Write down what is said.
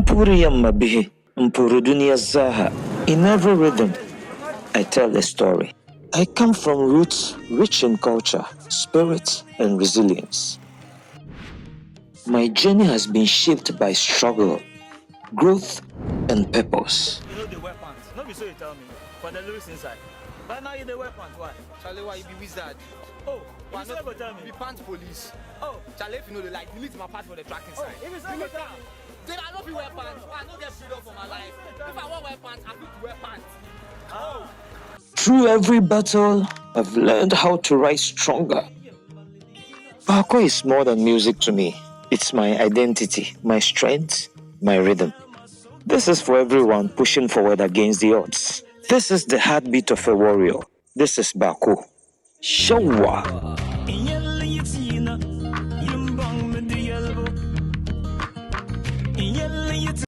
Puriyamma bihi, Mpurudunia Zaha. In every rhythm, I tell a story. I come from roots rich in culture, spirit, and resilience. My journey has been shaped by struggle, growth, and purpose. You know they wear pants. No be so you tell me. For the lyrics inside. But now you they wear pants. Why? Charlie, why you be wizard? Oh, Why you never tell me. be pants police? Oh, Charlie, if you know the like, delete my part for the tracking oh, side. if it's never tell me. Then I don't be wear pants. I don't get freedom for my life. If I want wear pants, I need to wear pants. Oh. Through every battle, I've learned how to rise stronger. Bako is more than music to me. It's my identity, my strength, my rhythm. This is for everyone pushing forward against the odds. This is the heartbeat of a warrior. This is Bako. Shawa.